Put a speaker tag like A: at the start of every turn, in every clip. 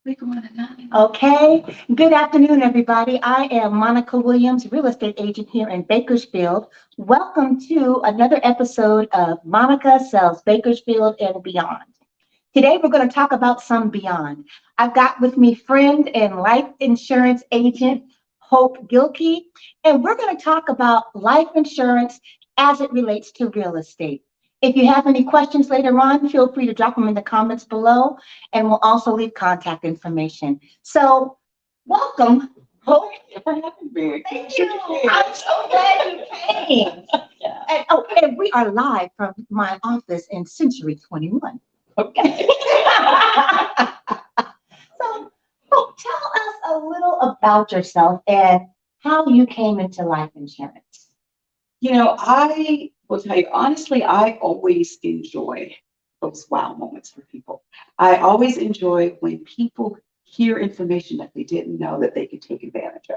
A: We're going to nine.
B: Okay. Good afternoon, everybody. I am Monica Williams, real estate agent here in Bakersfield. Welcome to another episode of Monica Sells Bakersfield and Beyond. Today, we're going to talk about some beyond. I've got with me friend and life insurance agent, Hope Gilkey, and we're going to talk about life insurance as it relates to real estate. If you have any questions later on, feel free to drop them in the comments below, and we'll also leave contact information. So, welcome, Hope.
A: Thank you for having me.
B: Thank you. I'm so glad you came.
A: Yeah.
B: And we are live from my office in Century 21.
A: Okay.
B: So, Hope, tell us a little about yourself and how you came into life insurance.
A: I will tell you honestly, I always enjoy those wow moments for people. I always enjoy when people hear information that they didn't know that they could take advantage of.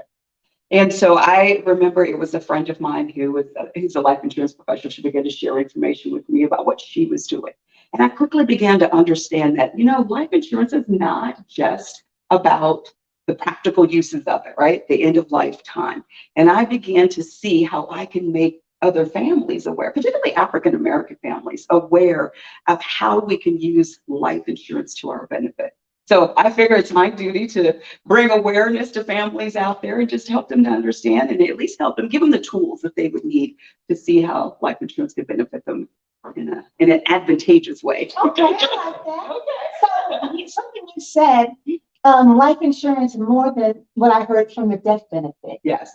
A: And so I remember it was a friend of mine who's a life insurance professional. She began to share information with me about what she was doing. And I quickly began to understand that, life insurance is not just about the practical uses of it, right? The end of lifetime. And I began to see how I can make other families aware, particularly African American families, aware of how we can use life insurance to our benefit. So I figure it's my duty to bring awareness to families out there and just help them to understand and at least help them, give them the tools that they would need to see how life insurance could benefit them in an advantageous way.
B: Okay, I like that. So, something you said, life insurance more than what I heard from the death benefit.
A: Yes.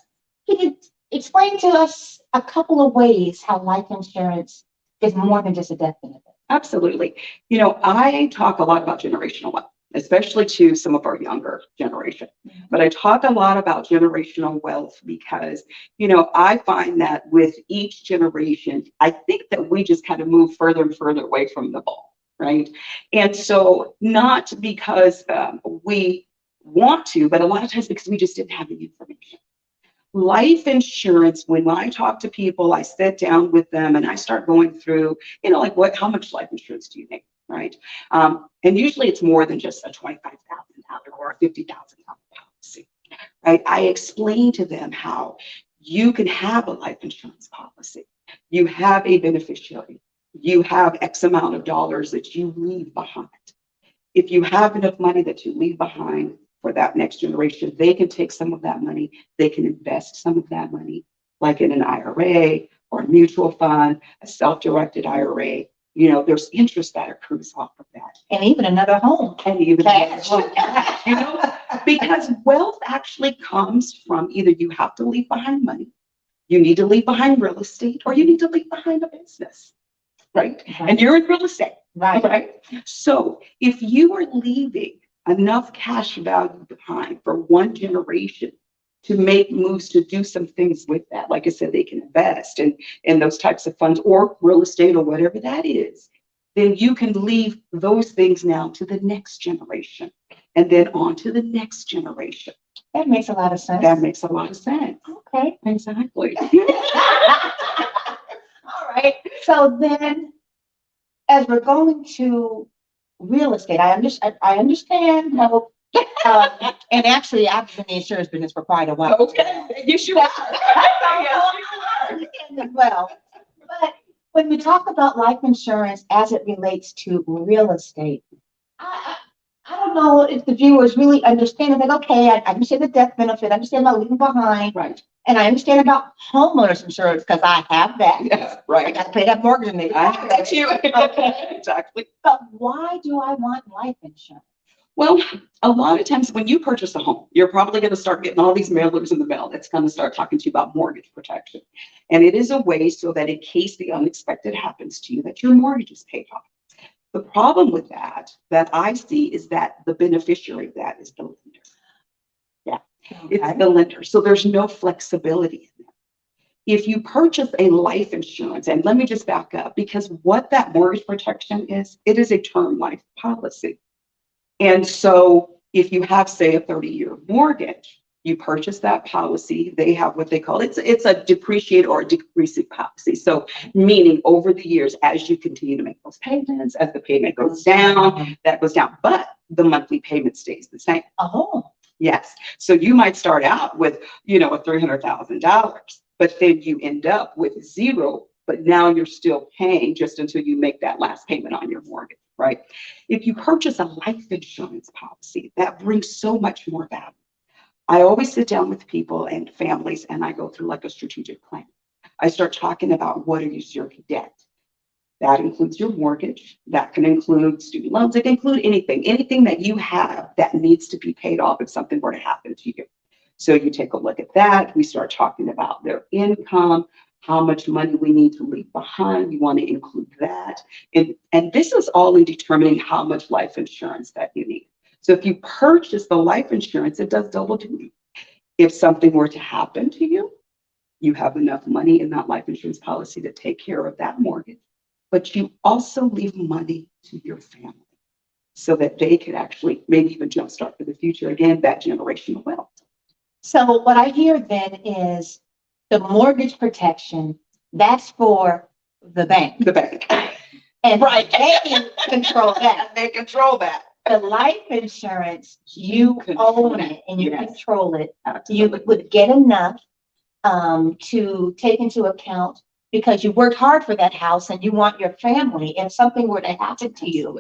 B: Can you explain to us a couple of ways how life insurance is more than just a death benefit?
A: Absolutely. I talk a lot about generational wealth, especially to some of our younger generation. But I talk a lot about generational wealth because, I find that with each generation, I think that we just kind of move further and further away from the ball, right? And so not because we want to, but a lot of times because we just didn't have the information. Life insurance, when I talk to people, I sit down with them and I start going through, like how much life insurance do you need, right? And usually it's more than just a $25,000 or a $50,000 policy, right? I explain to them how you can have a life insurance policy. You have a beneficiary. You have X amount of dollars that you leave behind. If you have enough money that you leave behind for that next generation, they can take some of that money, they can invest some of that money, like in an IRA or a mutual fund, a self-directed IRA. There's interest that accrues off of that.
B: And even another home.
A: And even
B: Cash.
A: Because wealth actually comes from either you have to leave behind money, you need to leave behind real estate, or you need to leave behind a business, right? And you're in real estate. Right. So if you are leaving enough cash value behind for one generation to make moves to do some things with that, like I said, they can invest in those types of funds or real estate or whatever that is, then you can leave those things now to the next generation and then on to the next generation.
B: That makes a lot of sense.
A: That makes a lot of sense.
B: Okay.
A: Exactly.
B: All right. So then, as we're going to real estate, I understand how, and actually, I've been in the insurance business for quite a while.
A: Okay. Yes, you are. Yes, you are.
B: Well, but when we talk about life insurance as it relates to real estate, I don't know if the viewers really understand. Like, okay, I understand the death benefit, I understand about leaving behind,
A: Right.
B: and I understand about homeowners insurance because I have that.
A: Yes,
B: I
A: right.
B: got to pay that mortgage and
A: I have that too.
B: Okay.
A: Exactly.
B: But why do I want life insurance?
A: Well, a lot of times when you purchase a home, you're probably going to start getting all these mailers in the mail that's going to start talking to you about mortgage protection. And it is a way so that in case the unexpected happens to you, that your mortgage is paid off. The problem with that I see is that the beneficiary of that is the lender. Yeah, it's the lender. So there's no flexibility in that. If you purchase a life insurance, and let me just back up, because what that mortgage protection is, it is a term life policy. And so if you have, say, a 30-year mortgage, You purchase that policy. They have what they call it's a depreciate or a decreasing policy. So meaning over the years, as you continue to make those payments, as the payment goes down, that goes down, but the monthly payment stays the same.
B: Oh,
A: Yes. So you might start out with, a $300,000, but then you end up with zero, but now you're still paying just until you make that last payment on your mortgage, right? If you purchase a life insurance policy, that brings so much more value. I always sit down with people and families and I go through like a strategic plan. I start talking about what is your debt. That includes your mortgage. That can include student loans. It can include anything that you have that needs to be paid off if something were to happen to you. So you take a look at that. We start talking about their income, how much money we need to leave behind. You want to include that. And this is all in determining how much life insurance that you need. So if you purchase the life insurance, it does double duty. If something were to happen to you, you have enough money in that life insurance policy to take care of that mortgage, but you also leave money to your family so that they could actually maybe even jumpstart for the future. Again, that generational wealth.
B: so what I hear then is the mortgage protection, that's for the bank.
A: The bank.
B: And
A: Right.
B: they control that.
A: They control that.
B: The life insurance, you own it and you control it. You would get enough to take into account because you worked hard for that house and you want your family, if something were to happen to you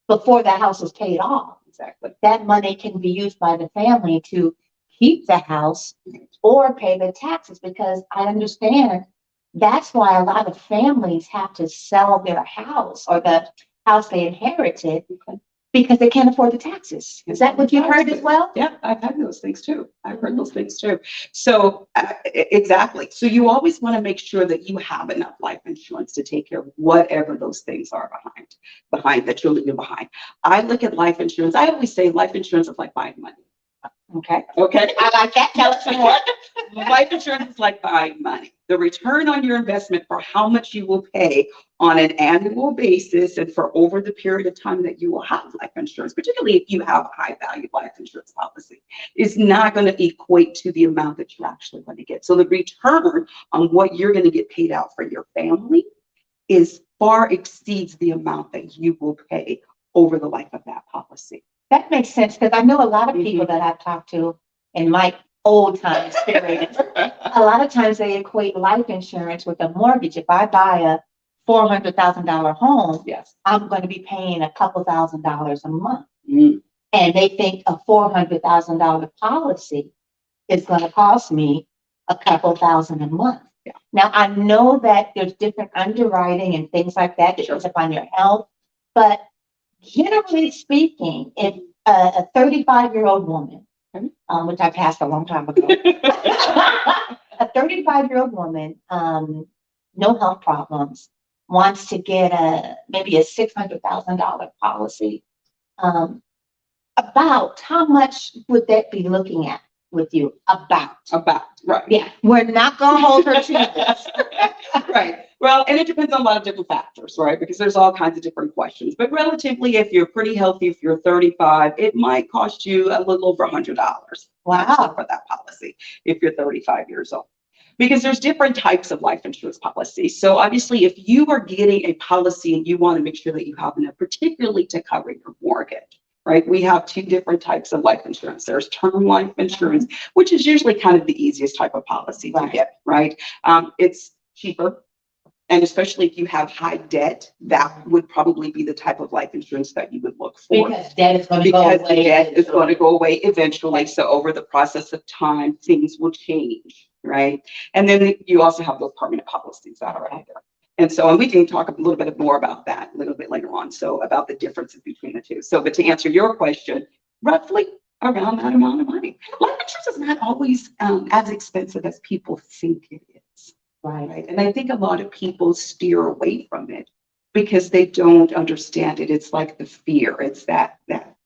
B: before the house is paid off.
A: Exactly.
B: That money can be used by the family to keep the house or pay the taxes, because I understand that's why a lot of families have to sell their house or the house they inherited because they can't afford the taxes. Is that what you've heard as well?
A: Yeah, I've had those things too. I've heard those things too. So exactly. So you always want to make sure that you have enough life insurance to take care of whatever those things are behind that you're leaving behind. I look at life insurance. I always say life insurance is like buying money.
B: Okay.
A: I
B: like that. Tell us more.
A: Life insurance is like buying money. The return on your investment for how much you will pay on an annual basis and for over the period of time that you will have life insurance, particularly if you have a high value life insurance policy, is not going to equate to the amount that you're actually going to get. So the return on what you're going to get paid out for your family is far exceeds the amount that you will pay over the life of that policy.
B: That makes sense, because I know a lot of people that I've talked to in my old time experience. A lot of times they equate life insurance with a mortgage. If I buy a $400,000 home,
A: yes,
B: I'm going to be paying a couple $1,000s a month. And they think a $400,000 policy is going to cost me a couple thousand a month.
A: Yeah.
B: Now, I know that there's different underwriting and things like that, depends upon your health, but generally speaking, if a 35-year-old woman, which I passed a long time ago, a 35-year-old woman, no health problems, wants to get maybe a $600,000 policy, about how much would that be looking at with you? About,
A: right.
B: Yeah, we're not going to hold her to this.
A: Right. Well, and it depends on a lot of different factors, right? Because there's all kinds of different questions. But relatively, if you're pretty healthy, if you're 35, it might cost you a little over $100.
B: Wow.
A: For that policy, if you're 35 years old. Because there's different types of life insurance policies. So obviously, if you are getting a policy and you want to make sure that you have enough, particularly to cover your mortgage, right? We have two different types of life insurance. There's term life insurance, which is usually kind of the easiest type of policy to get, right? It's cheaper. And especially if you have high debt, that would probably be the type of life insurance that you would look for.
B: Because debt is going to go away.
A: Because the debt is going to go away eventually. So over the process of time, things will change, right? And then you also have those permanent policies that are out there. And so, and we can talk a little bit more about that a little bit later on. So about the differences between the two. So, but to answer your question, roughly around that amount of money. Life insurance is not always as expensive as people think it is. Right. And I think a lot of people steer away from it because they don't understand it. It's like the fear. It's that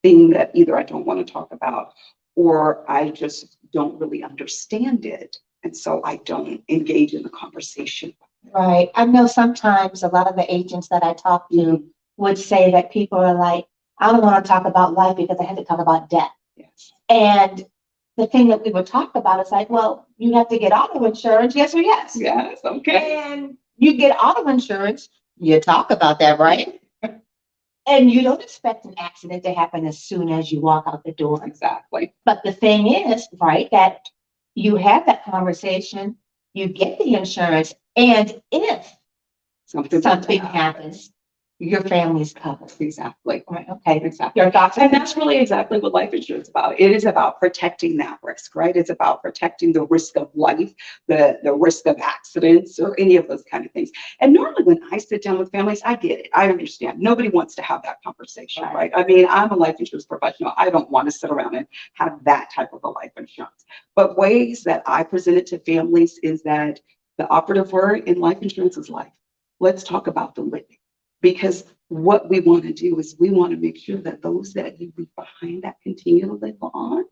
A: thing that either I don't want to talk about or I just don't really understand it. And so I don't engage in the conversation.
B: Right. I know sometimes a lot of the agents that I talk to would say that people are like, I don't want to talk about life because I have to talk about death.
A: Yes.
B: And the thing that we would talk about is like, well, you have to get auto insurance, yes or yes.
A: Yes, okay.
B: And you get auto insurance, you talk about that, right? And you don't expect an accident to happen as soon as you walk out the door.
A: Exactly.
B: But the thing is, right, that you have that conversation, you get the insurance, and if
A: Something
B: something happens, your family's covered.
A: Exactly.
B: Right, okay.
A: Exactly.
B: Your thoughts?
A: And that's really exactly what life insurance is about. It is about protecting that risk, right? It's about protecting the risk of life, the risk of accidents or any of those kind of things. And normally when I sit down with families, I get it. I understand. Nobody wants to have that conversation, right? I mean, I'm a life insurance professional. I don't want to sit around and have that type of a life insurance. But ways that I present it to families is that the operative word in life insurance is life. Let's talk about the living. Because what we want to do is we want to make sure that those that you leave behind that continue to live on,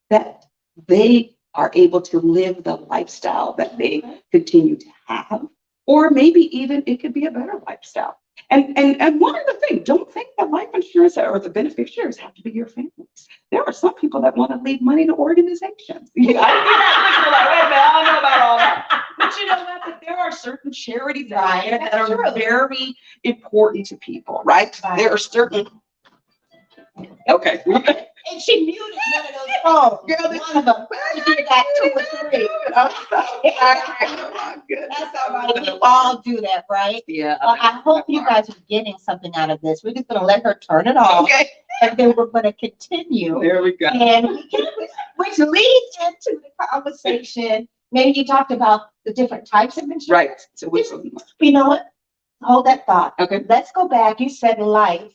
A: that they are able to live the lifestyle that they continue to have, or maybe even it could be a better lifestyle. And one other thing, don't think that life insurance or the beneficiaries have to be your families. There are some people that want to leave money to organizations. Yeah, I don't know about all that. But you know what? But there are certain charities out there that are very important to people, right? There are certain. Okay.
B: And she muted one of those phones.
A: Girl,
B: One of them. She did that 2 or 3.
A: Oh my goodness.
B: That's all right. We all do that, right?
A: Yeah.
B: Well, I hope you guys are getting something out of this. We're just going to let her turn it off.
A: Okay.
B: And then we're going to continue.
A: There we go.
B: And which leads into the conversation. Maybe you talked about the different types of insurance.
A: Right. So
B: you know what? Hold that thought.
A: Okay.
B: Let's go back. You said life,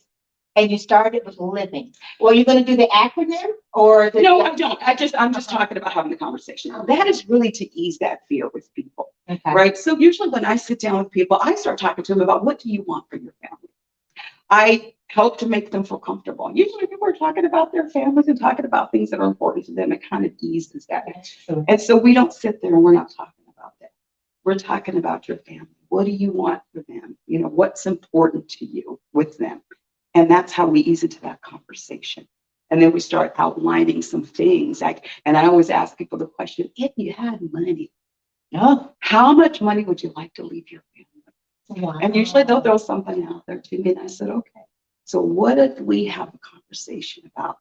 B: and you started with living. Well, you're going to do the acronym, or
A: no, I don't. I'm just talking about having the conversation. That is really to ease that fear with people, right? So usually when I sit down with people, I start talking to them about what do you want for your family. I help to make them feel comfortable. Usually people are talking about their families and talking about things that are important to them. It kind of eases that. And so we don't sit there and we're not talking about that. We're talking about your family. What do you want for them? You know, what's important to you with them? And that's how we ease into that conversation. And then we start outlining some things. And I always ask people the question, if you had money, how much money would you like to leave your family? Wow. And usually they'll throw something out there to me. And I said, okay, so what if we have a conversation about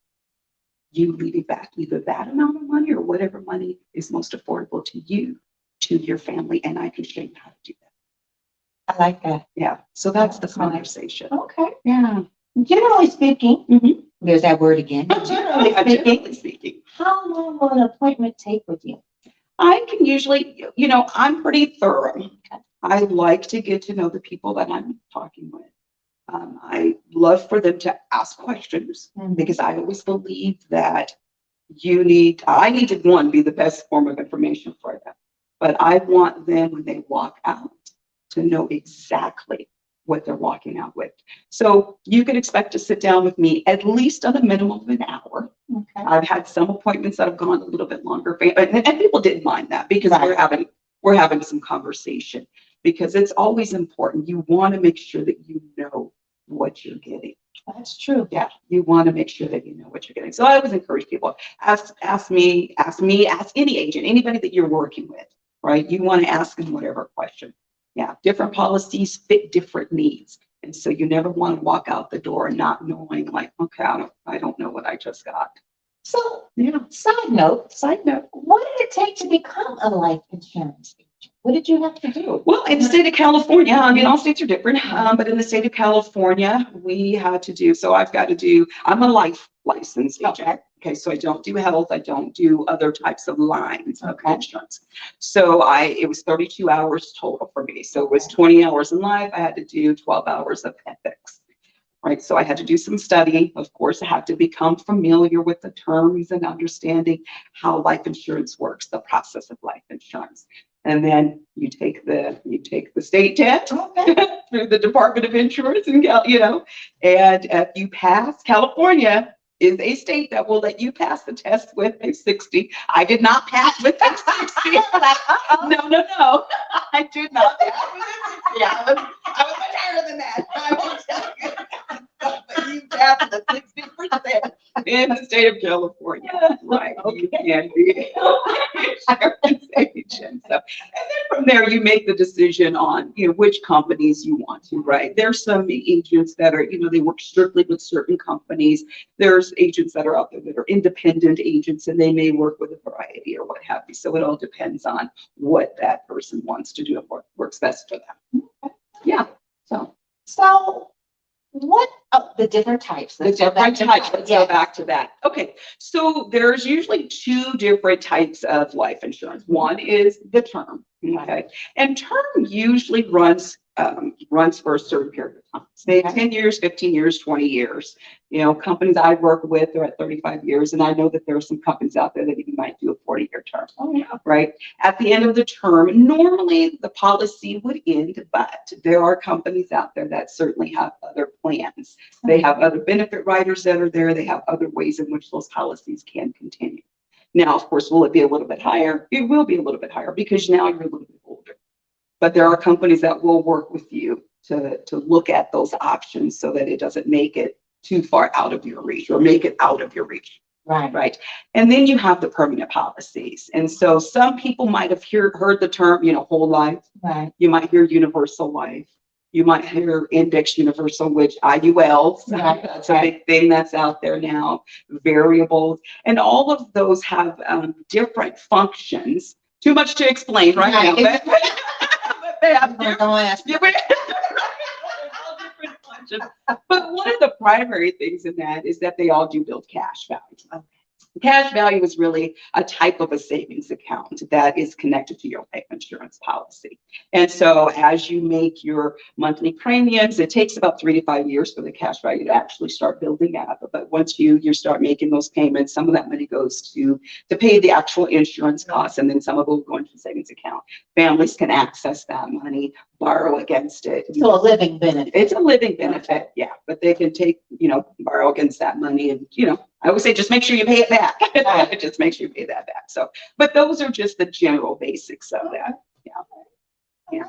A: you leaving back either that amount of money or whatever money is most affordable to you, to your family, and I can show you how to do that.
B: I like that.
A: Yeah. So that's the conversation.
B: Okay.
A: Yeah.
B: Generally speaking, there's that word again.
A: Generally speaking,
B: how long will an appointment take with you?
A: I can usually, I'm pretty thorough. I like to get to know the people that I'm talking with. I love for them to ask questions because I always believe that I need to, one, be the best form of information for them. But I want them, when they walk out, to know exactly what they're walking out with. So you can expect to sit down with me at least on a minimum of an hour. Okay. I've had some appointments that have gone a little bit longer, and people didn't mind that because we're having some conversation, because it's always important. You want to make sure that you know what you're getting.
B: That's true.
A: Yeah, you want to make sure that you know what you're getting. So I always encourage people, ask me, ask any agent, anybody that you're working with, right? You want to ask them whatever question. Yeah, different policies fit different needs. And so you never want to walk out the door not knowing, like, okay, I don't know what I just got.
B: So, side note, what did it take to become a life insurance agent? What did you have to do?
A: Well, in the state of California, I mean, all states are different, but in the state of California, we had to do, so I'm a life licensed agent. Okay, so I don't do health, I don't do other types of lines of insurance. So it was 32 hours total for me. So it was 20 hours in life, I had to do 12 hours of ethics. Right, so I had to do some studying. Of course, I had to become familiar with the terms and understanding how life insurance works, the process of life insurance. And then you take the state test through the Department of Insurance, and and if you pass, California is a state that will let you pass the test with a 60. I did not pass with a 60. No, I did not pass with a 60. I was much higher than that. I will tell you. You tap the 60% in the state of California, right? You can be an insurance agent. So, and then from there, you make the decision on, which companies you want to, right? There's some agents that are, they work strictly with certain companies. There's agents that are out there that are independent agents, and they may work with a variety or what have you. So it all depends on what that person wants to do and what works best for them. Yeah.
B: So what of the different types?
A: The different types. Let's go back to that. Okay. So there's usually two different types of life insurance. One is the term. Okay. And term usually runs for a certain period of time. Say 10 years, 15 years, 20 years. Companies I work with are at 35 years, and I know that there are some companies out there that even might do a 40-year term. Oh, yeah. Right? At the end of the term, normally the policy would end, but there are companies out there that certainly have other plans. They have other benefit riders that are there. They have other ways in which those policies can continue. Now, of course, will it be a little bit higher? It will be a little bit higher because now you're a little bit older. But there are companies that will work with you to look at those options so that it doesn't make it too far out of your reach or make it out of your reach. Right. And then you have the permanent policies. And so some people might have heard the term, whole life.
B: Right.
A: You might hear universal life. You might hear index universal, which IULs,
B: right.
A: That's a big thing that's out there now, variables. And all of those have different functions. Too much to explain right now. But they have different functions. But one of the primary things in that is that they all do build cash value. Cash value is really a type of a savings account that is connected to your life insurance policy. And so as you make your monthly premiums, it takes about 3 to 5 years for the cash value to actually start building up. But once you start making those payments, some of that money goes to pay the actual insurance costs, and then some of it will go into the savings account. Families can access that money, borrow against it.
B: So a living benefit.
A: It's a living benefit, yeah. But they can take, borrow against that money, and I always say just make sure you pay it back. Just make sure you pay that back. So, but those are just the general basics of that.
B: Yeah.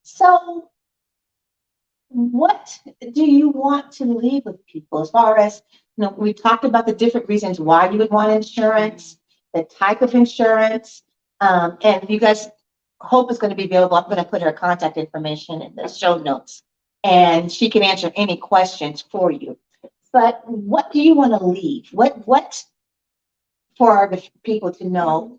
B: So what do you want to leave with people as far as, we talked about the different reasons why you would want insurance, the type of insurance, and you guys, Hope is going to be available. I'm going to put her contact information in the show notes, and she can answer any questions for you. But what do you want to leave? What for the people to know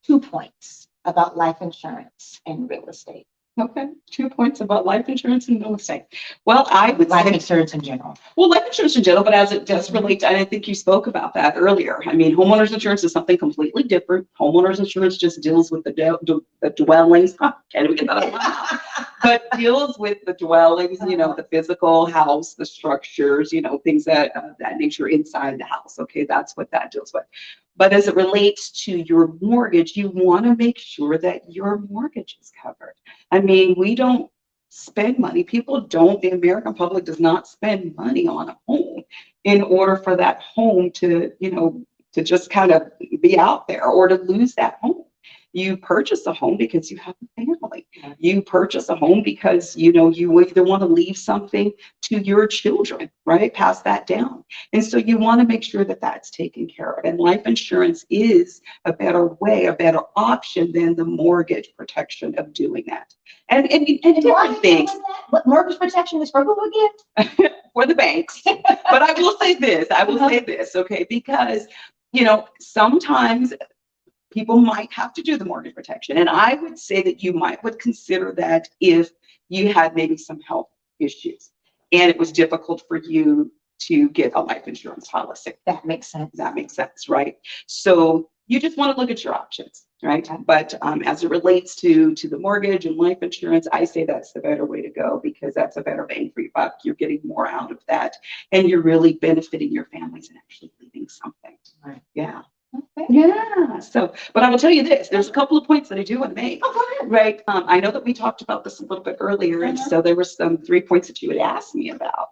B: 2 points about life insurance and real estate?
A: Okay, 2 points about life insurance and real estate. Well, I would
B: life
A: say
B: insurance in general.
A: Well, life insurance in general, but as it does relate, and I think you spoke about that earlier. I mean, homeowners insurance is something completely different. Homeowners insurance just deals with the dwellings. Can't even get that out of my mouth. But deals with the dwellings, the physical house, the structures, things that nature inside the house. Okay, that's what that deals with. But as it relates to your mortgage, you want to make sure that your mortgage is covered. I mean, we don't spend money. People don't, the American public does not spend money on a home in order for that home to, to just kind of be out there or to lose that home. You purchase a home because you have a family. You purchase a home because, you either want to leave something to your children, right? Pass that down. And so you want to make sure that that's taken care of. And life insurance is a better way, a better option than the mortgage protection of doing that. And different things.
B: What mortgage protection is for who again?
A: For the banks. But I will say this, okay? Because, sometimes people might have to do the mortgage protection. And I would say that you would consider that if you had maybe some health issues and it was difficult for you to get a life insurance policy.
B: That makes sense.
A: That makes sense, right? So you just want to look at your options, right? But as it relates to the mortgage and life insurance, I say that's the better way to go because that's a better bang for your buck. You're getting more out of that and you're really benefiting your families and actually leaving something.
B: Right.
A: Yeah. Okay. Yeah. So, but I will tell you this, there's a couple of points that I do want to make. Right. I know that we talked about this a little bit earlier. And so there were some 3 points that you had asked me about.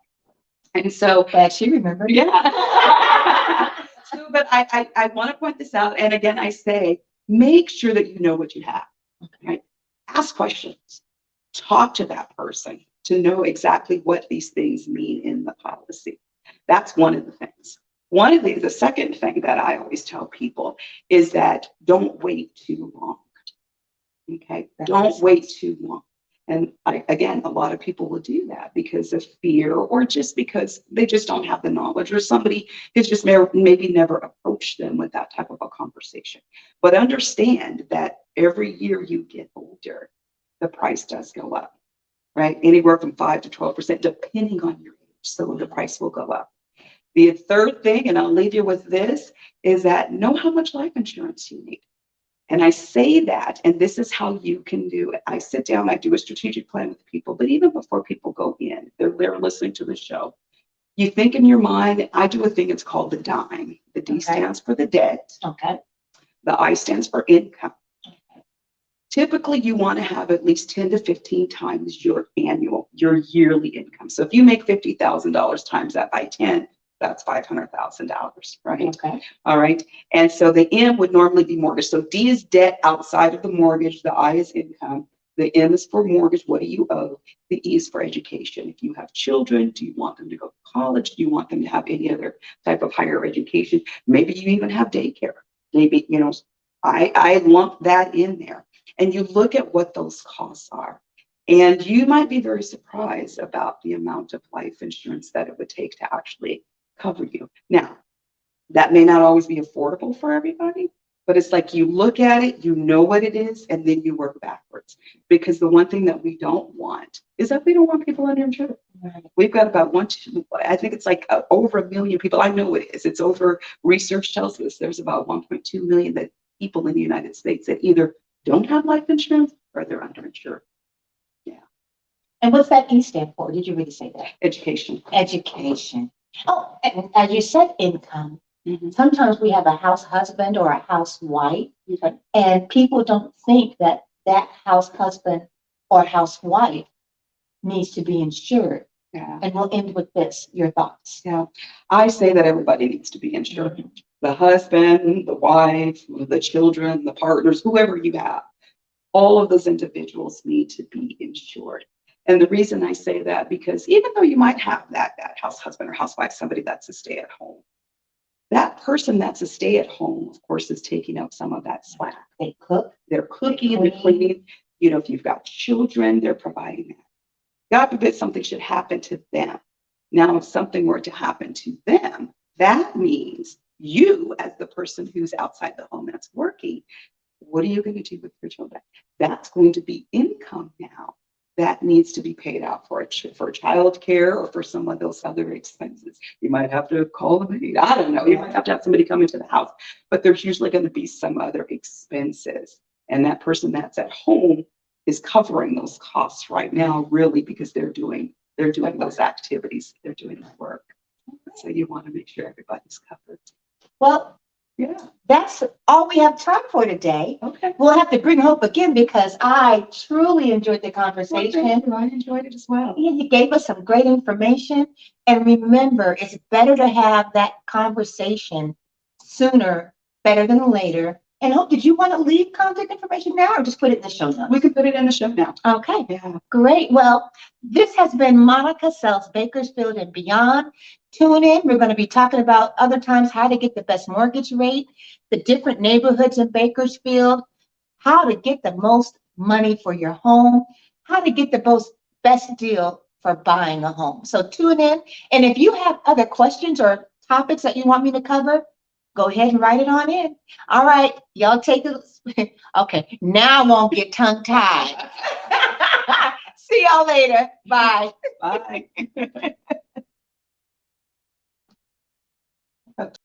A: And so
B: glad she remembered.
A: Yeah. So, but I want to point this out. And again, I say, make sure that you know what you have. Right. Ask questions. Talk to that person. to know exactly what these things mean in the policy. That's one of the things. The second thing that I always tell people is that don't wait too long. Okay, don't wait too long. And again, a lot of people will do that because of fear or just because they just don't have the knowledge or somebody has just maybe never approached them with that type of a conversation. But understand that every year you get older, the price does go up, right? Anywhere from 5 to 12%, depending on your age. So the price will go up. The third thing, and I'll leave you with this, is that know how much life insurance you need. And I say that, and this is how you can do it. I sit down, I do a strategic plan with people, but even before people go in, they're listening to the show. You think in your mind, I do a thing, it's called the DIME. The D stands for the debt.
B: Okay.
A: The I stands for income. Typically, you want to have at least 10 to 15 times your yearly income. So if you make $50,000 times that by 10, that's $500,000, right?
B: Okay.
A: All right. And so the M would normally be mortgage. So D is debt outside of the mortgage. The I is income. The M is for mortgage. What do you owe? The E is for education. If you have children, do you want them to go to college? Do you want them to have any other type of higher education? Maybe you even have daycare. Maybe, I lump that in there. And you look at what those costs are. And you might be very surprised about the amount of life insurance that it would take to actually cover you. Now, that may not always be affordable for everybody, but it's like you look at it, you know what it is, and then you work backwards. Because the one thing that we don't want is that we don't want people underinsured.
B: Right.
A: We've got about I think it's like over 1 million people. I know it is. It's over, research tells us there's about 1.2 million people in the United States that either don't have life insurance or they're underinsured. Yeah.
B: And what's that E stand for? Did you really say that?
A: Education.
B: Education. Oh, and as you said, income.
A: Mhm.
B: Sometimes we have a house husband or a housewife,
A: Okay.
B: and people don't think that house husband or housewife needs to be insured.
A: Yeah.
B: And we'll end with this, your thoughts.
A: Yeah. I say that everybody needs to be insured.
B: Mhm.
A: The husband, the wife, the children, the partners, whoever you have, all of those individuals need to be insured. And the reason I say that, because even though you might have that house husband or housewife, somebody that's a stay-at-home, that person that's a stay-at-home, of course, is taking up some of that slack.
B: They cook.
A: They're cooking, they're cleaning. If you've got children, they're providing that. God forbid something should happen to them. Now, if something were to happen to them, that means you, as the person who's outside the home that's working, what are you going to do with your children? That's going to be income now that needs to be paid out for child care or for some of those other expenses. You might have to call the maid. I don't know. You might have to have somebody come into the house, but there's usually going to be some other expenses. And that person that's at home is covering those costs right now, really, because they're doing those activities, they're doing the work. So you want to make sure everybody's covered.
B: Well,
A: Yeah.
B: that's all we have time for today.
A: Okay.
B: We'll have to bring Hope again because I truly enjoyed the conversation.
A: I enjoyed it as well.
B: Yeah, you gave us some great information. And remember, it's better to have that conversation sooner, better than later. And Hope, did you want to leave contact information now or just put it in the show notes?
A: We can put it in the show now.
B: Okay.
A: Yeah.
B: Great. Well, this has been Monica Sells Bakersfield and Beyond. Tune in. We're going to be talking about other times how to get the best mortgage rate, the different neighborhoods in Bakersfield, how to get the most money for your home, how to get the best deal for buying a home. So tune in. And if you have other questions or topics that you want me to cover, go ahead and write it on in. All right. Y'all take it. Okay. Now I won't get tongue tied. See y'all later. Bye.
A: Bye.